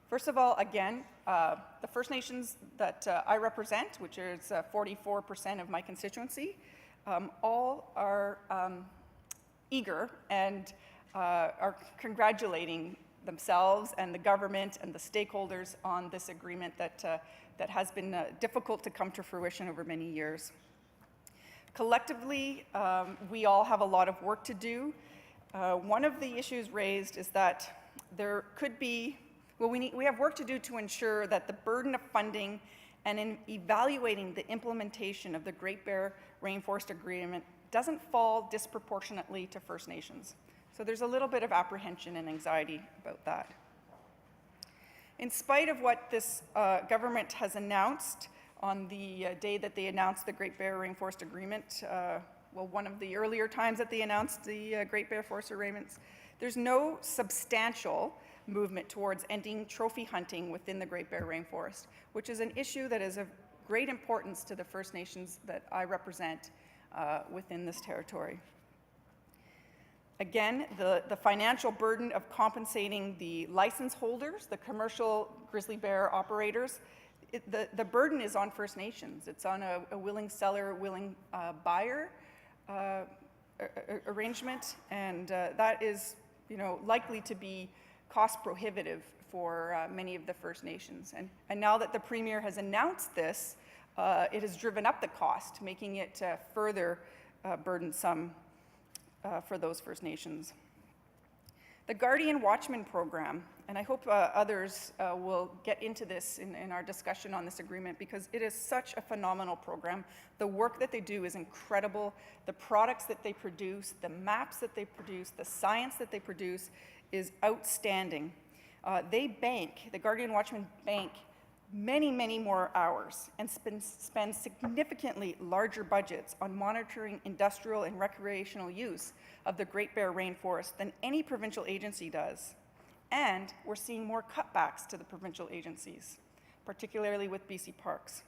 First of all, again, the First Nations that I represent, which is 44% of my constituency, all are eager and are congratulating themselves and the government and the stakeholders on this agreement that has been difficult to come to fruition over many years. Collectively, we all have a lot of work to do. One of the issues raised is that there could be, well, we have work to do to ensure that the burden of funding and in evaluating the implementation of the Great Bear Rainforest Agreement doesn't fall disproportionately to First Nations. So there's a little bit of apprehension and anxiety about that. In spite of what this government has announced on the day that they announced the Great Bear Rainforest Agreement, well, one of the earlier times that they announced the Great Bear Forest Agreements, there's no substantial movement towards ending trophy hunting within the Great Bear Rainforest, which is an issue that is of great importance to the First Nations that I represent within this territory. Again, the financial burden of compensating the license holders, the commercial grizzly bear operators, the burden is on First Nations. It's on a willing seller, willing buyer arrangement, and that is, likely to be cost prohibitive for many of the First Nations. And now that the Premier has announced this, it has driven up the cost, making it further burdensome for those First Nations. The Guardian Watchman program, and I hope others will get into this in our discussion on this agreement, because it is such a phenomenal program. The work that they do is incredible. The products that they produce, the maps that they produce, the science that they produce is outstanding. The Guardian Watchman bank many, many more hours and spend significantly larger budgets on monitoring industrial and recreational use of the Great Bear Rainforest than any provincial agency does. And we're seeing more cutbacks to the provincial agencies, particularly with BC Parks.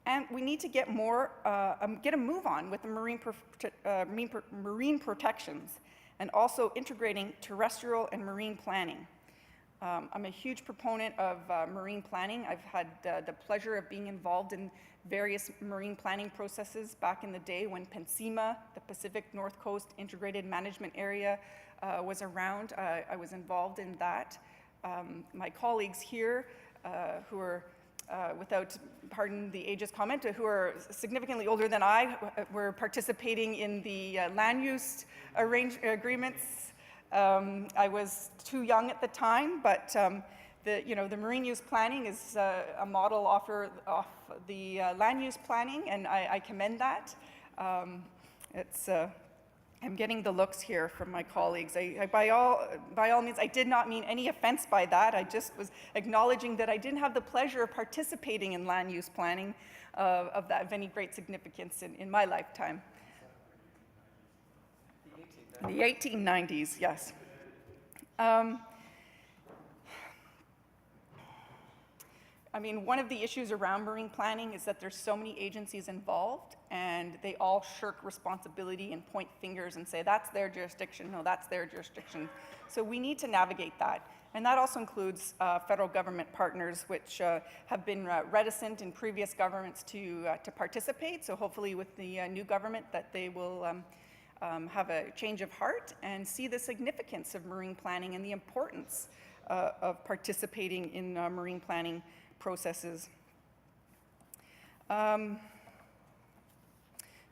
And we need to get a move on with the marine protections, and also integrating terrestrial and marine planning. I'm a huge proponent of marine planning. I've had the pleasure of being involved in various marine planning processes back in the day when PNCEMA, the Pacific North Coast Integrated Management Area, was around. I was involved in that. My colleagues here, who are, without, pardon the ageist comment, who are significantly older than I, were participating in the land use agreements. I was too young at the time, but the marine use planning is a model off the land use planning, and I commend that. I'm getting the looks here from my colleagues. By all means, I did not mean any offense by that. I just was acknowledging that I didn't have the pleasure of participating in land use planning of any great significance in my lifetime. The 1890s, yes. I mean, one of the issues around marine planning is that there's so many agencies involved, and they all shirk responsibility and point fingers and say, that's their jurisdiction, no, that's their jurisdiction. So we need to navigate that. And that also includes federal government partners, which have been reticent in previous governments to participate. So hopefully with the new government that they will have a change of heart and see the significance of marine planning and the importance of participating in marine planning processes.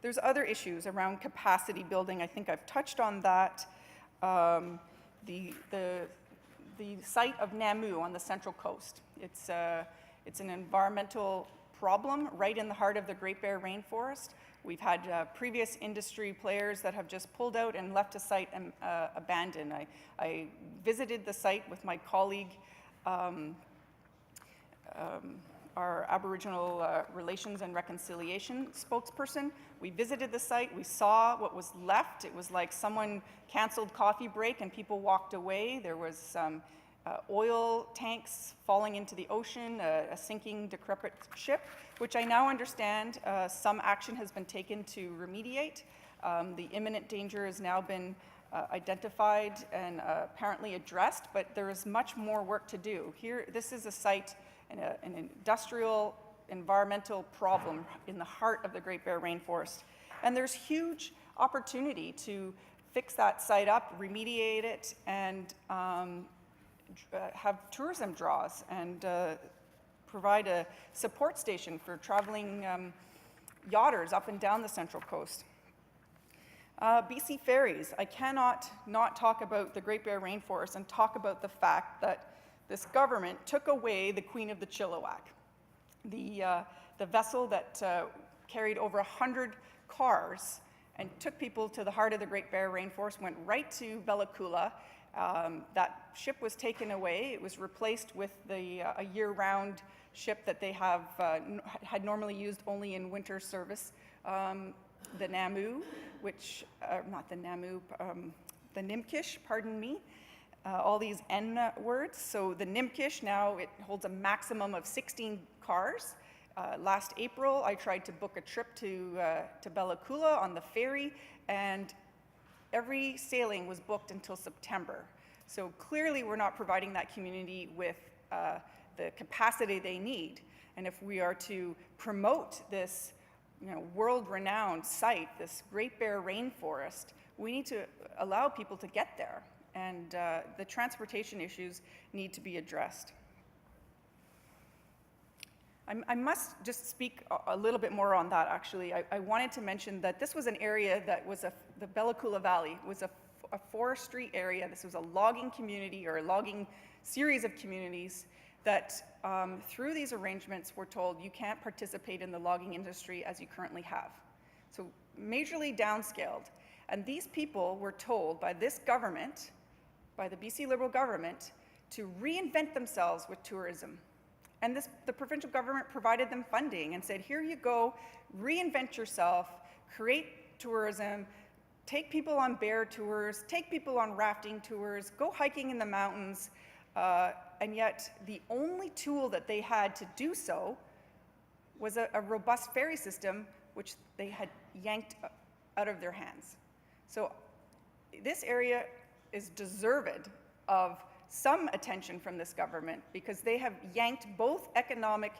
There's other issues around capacity building. I think I've touched on that. The site of Namu on the Central Coast. It's an environmental problem right in the heart of the Great Bear Rainforest. We've had previous industry players that have just pulled out and left a site abandoned. I visited the site with my colleague, our Aboriginal Relations and Reconciliation spokesperson. We visited the site, we saw what was left. It was like someone canceled coffee break and people walked away. There was some oil tanks falling into the ocean, a sinking, decrepit ship, which I now understand some action has been taken to remediate. The imminent danger has now been identified and apparently addressed, but there is much more work to do. Here, this is a site, an industrial environmental problem in the heart of the Great Bear Rainforest. And there's huge opportunity to fix that site up, remediate it, and have tourism draws and provide a support station for traveling yachters up and down the Central Coast. BC ferries. I cannot not talk about the Great Bear Rainforest and talk about the fact that this government took away the Queen of the Chilliwack, the vessel that carried over 100 cars and took people to the heart of the Great Bear Rainforest, went right to Bella Coola. That ship was taken away. It was replaced with a year-round ship that they had normally used only in winter service, the Namu, which, not the Namu, the Nimkish, pardon me, all these N words. So the Nimkish now, it holds a maximum of 16 cars. Last April, I tried to book a trip to Bella Coola on the ferry, and every sailing was booked until September. So clearly we're not providing that community with the capacity they need. And if we are to promote this world-renowned site, this Great Bear Rainforest, we need to allow people to get there. And the transportation issues need to be addressed. I must just speak a little bit more on that, actually. I wanted to mention that this was an area that was the Bella Coola Valley was a forestry area. This was a logging community, or a logging series of communities that through these arrangements were told you can't participate in the logging industry as you currently have. So majorly downscaled. And these people were told by this government, by the BC Liberal government, to reinvent themselves with tourism. And the provincial government provided them funding and said, here you go, reinvent yourself, create tourism, take people on bear tours, take people on rafting tours, go hiking in the mountains. And yet the only tool that they had to do so was a robust ferry system, which they had yanked out of their hands. So this area is deserved of some attention from this government, because they have yanked both economic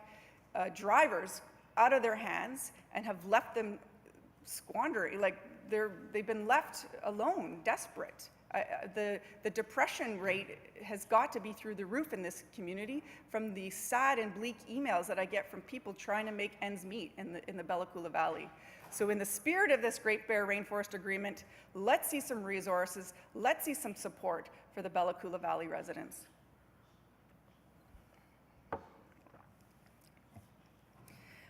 drivers out of their hands and have left them squandering, like they've been left alone, desperate. The depression rate has got to be through the roof in this community from the sad and bleak emails that I get from people trying to make ends meet in the Bella Coola Valley. So in the spirit of this Great Bear Rainforest Agreement, let's see some resources, let's see some support for the Bella Coola Valley residents.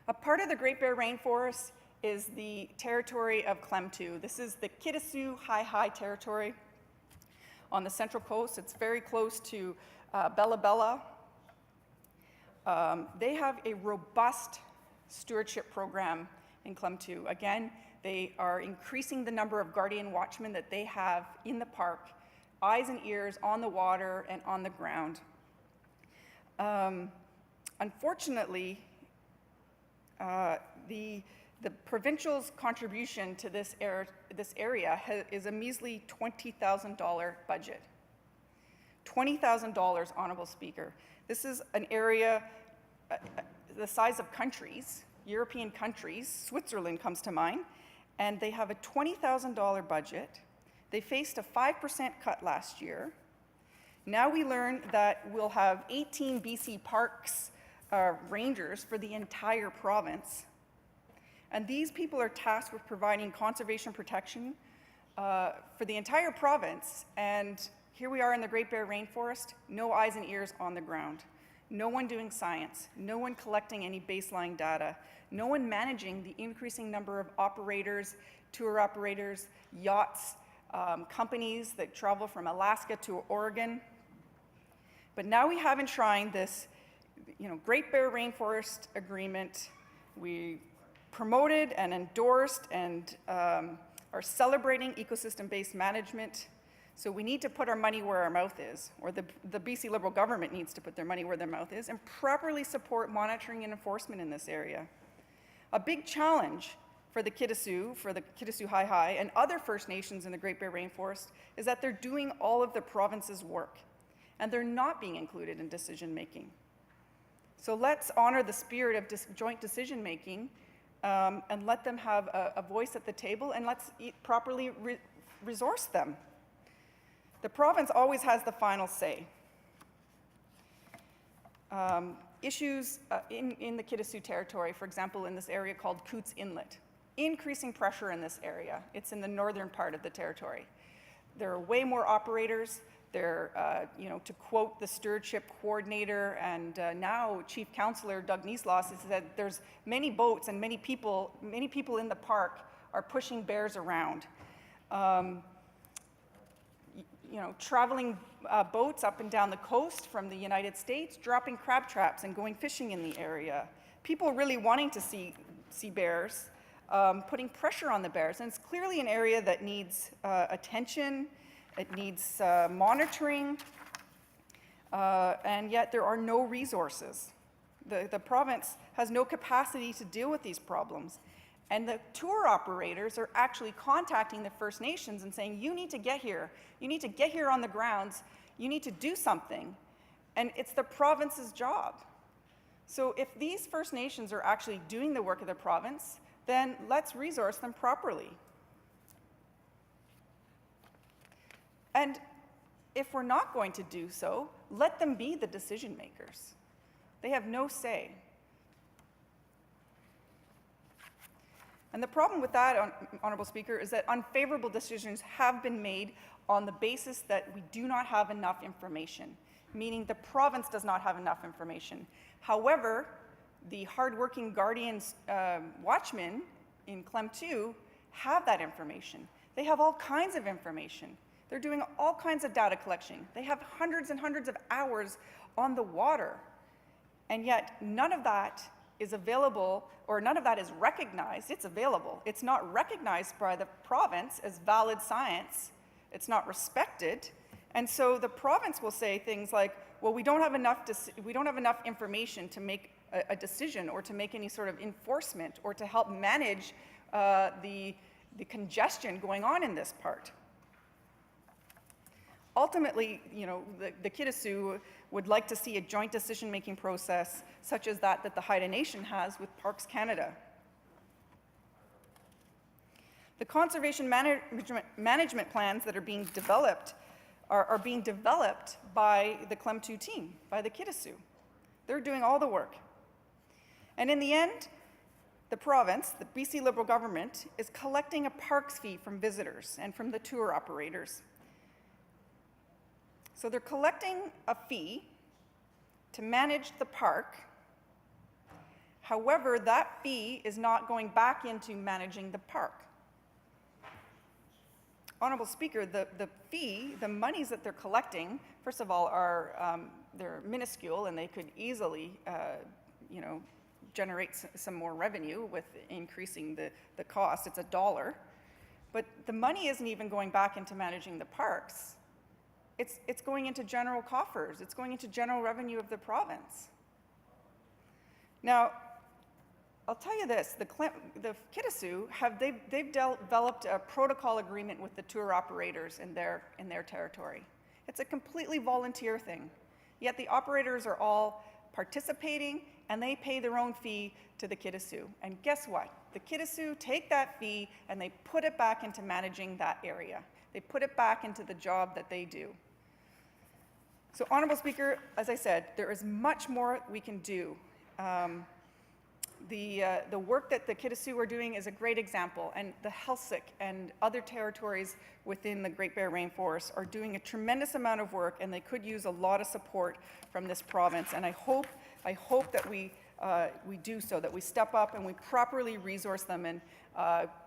A part of the Great Bear Rainforest is the territory of Klemtu. This is the Kitasoo High territory on the Central Coast. It's very close to Bella Bella. They have a robust stewardship program in Klemtu. Again, they are increasing the number of guardian watchmen that they have in the park, eyes and ears on the water and on the ground. Unfortunately, the provincial's contribution to this area is a measly $20,000 budget. $20,000, Honorable Speaker. This is an area the size of countries, European countries. Switzerland comes to mind, and they have a $20,000 budget. They faced a 5% cut last year. Now we learn that we'll have 18 BC Parks rangers for the entire province. And these people are tasked with providing conservation protection for the entire province. And here we are in the Great Bear Rainforest, no eyes and ears on the ground. No one doing science, no one collecting any baseline data, no one managing the increasing number of operators, tour operators, yachts, companies that travel from Alaska to Oregon. But now we have enshrined this Great Bear Rainforest Agreement. We promoted and endorsed and are celebrating ecosystem-based management. So we need to put our money where our mouth is, or the BC Liberal government needs to put their money where their mouth is, and properly support monitoring and enforcement in this area. A big challenge for the Kitasoo High, and other First Nations in the Great Bear Rainforest is that they're doing all of the province's work, and they're not being included in decision making. So let's honor the spirit of joint decision making and let them have a voice at the table, and let's properly resource them. The province always has the final say. Issues in the Kitasoo territory, for example, in this area called Coots Inlet, increasing pressure in this area. It's in the northern part of the territory. There are way more operators. There, to quote the stewardship coordinator and now chief counselor Doug Niesloss, he said there's many boats and many people in the park are pushing bears around. Traveling boats up and down the coast from the United States, dropping crab traps and going fishing in the area. People really wanting to see bears, putting pressure on the bears. And it's clearly an area that needs attention, it needs monitoring, and yet there are no resources. The province has no capacity to deal with these problems. And the tour operators are actually contacting the First Nations and saying, you need to get here. You need to get here on the grounds. You need to do something. And it's the province's job. So if these First Nations are actually doing the work of the province, then let's resource them properly. And if we're not going to do so, let them be the decision makers. They have no say. And the problem with that, Honourable Speaker, is that unfavourable decisions have been made on the basis that we do not have enough information, meaning the province does not have enough information. However, the hardworking Guardians watchmen in Clem 2 have that information. They have all kinds of information. They're doing all kinds of data collection. They have hundreds and hundreds of hours on the water, and yet none of that is available, or none of that is recognized. It's available. It's not recognized by the province as valid science. It's not respected. And so the province will say things like, well, we don't have enough information to make a decision or to make any sort of enforcement or to help manage the congestion going on in this part. Ultimately, the Kitasoo would like to see a joint decision-making process such as that the Haida Nation has with Parks Canada. The conservation management plans that are being developed are being developed by the Clem 2 team, by the Kitasoo. They're doing all the work. And in the end, the province, the BC Liberal government, is collecting a parks fee from visitors and from the tour operators. So they're collecting a fee to manage the park. However, that fee is not going back into managing the park. Honourable Speaker, the fee, the monies that they're collecting, first of all, they're minuscule, and they could easily, generate some more revenue with increasing the cost. It's $1. But the money isn't even going back into managing the parks. It's going into general coffers. It's going into general revenue of the province. Now, I'll tell you this, the Kitasoo, they've developed a protocol agreement with the tour operators in their territory. It's a completely volunteer thing, yet the operators are all participating and they pay their own fee to the Kitasoo. And guess what? The Kitasoo take that fee and they put it back into managing that area. They put it back into the job that they do. So, Honourable Speaker, as I said, there is much more we can do. The work that the Kitasoo are doing is a great example, and the Helsik and other territories within the Great Bear Rainforest are doing a tremendous amount of work, and they could use a lot of support from this province. And I hope that we do so, that we step up and we properly resource them and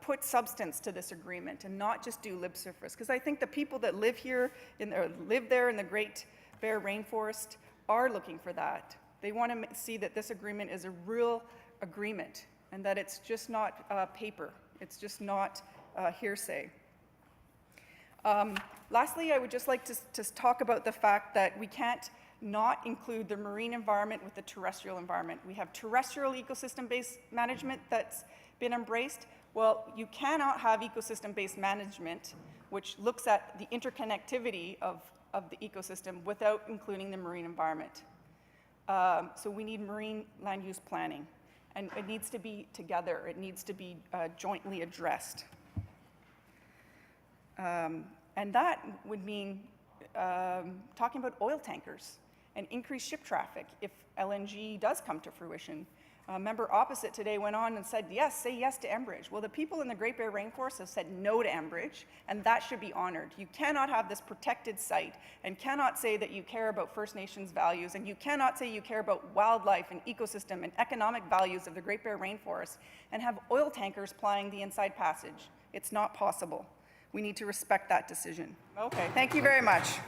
put substance to this agreement and not just do lip service. Because I think the people that live there in the Great Bear Rainforest are looking for that. They want to see that this agreement is a real agreement and that it's just not paper. It's just not hearsay. Lastly, I would just like to talk about the fact that we can't not include the marine environment with the terrestrial environment. We have terrestrial ecosystem-based management that's been embraced. Well, you cannot have ecosystem-based management, which looks at the interconnectivity of the ecosystem without including the marine environment. So we need marine land use planning, and it needs to be together. It needs to be jointly addressed. And that would mean talking about oil tankers and increased ship traffic if LNG does come to fruition. A member opposite today went on and said, yes, say yes to Enbridge. Well, the people in the Great Bear Rainforest have said no to Enbridge, and that should be honored. You cannot have this protected site and cannot say that you care about First Nations values, and you cannot say you care about wildlife and ecosystem and economic values of the Great Bear Rainforest and have oil tankers plying the Inside Passage. It's not possible. We need to respect that decision. Okay, thank you very much.